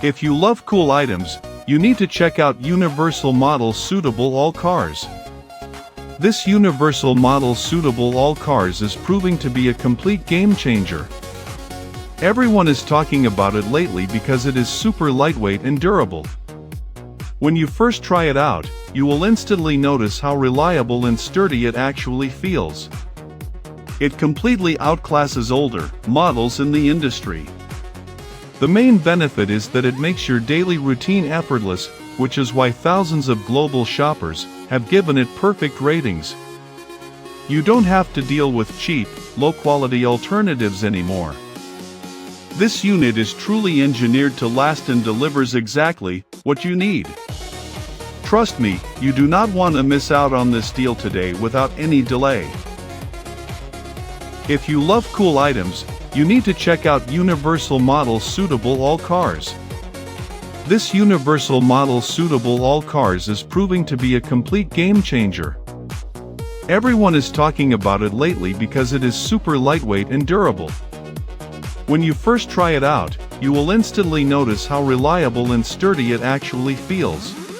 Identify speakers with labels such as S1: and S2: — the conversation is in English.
S1: If you love cool items, you need to check out Universal Model Suitable All Cars. This Universal Model Suitable All Cars is proving to be a complete game changer. Everyone is talking about it lately because it is super lightweight and durable. When you first try it out, you will instantly notice how reliable and sturdy it actually feels. It completely outclasses older models in the industry. The main benefit is that it makes your daily routine effortless, which is why thousands of global shoppers have given it perfect ratings. You don't have to deal with cheap, low-quality alternatives anymore. This unit is truly engineered to last and delivers exactly what you need. Trust me, you do not want to miss out on this deal today without any delay. If you love cool items, you need to check out Universal Model Suitable All Cars. This Universal Model Suitable All Cars is proving to be a complete game changer. Everyone is talking about it lately because it is super lightweight and durable. When you first try it out, you will instantly notice how reliable and sturdy it actually feels.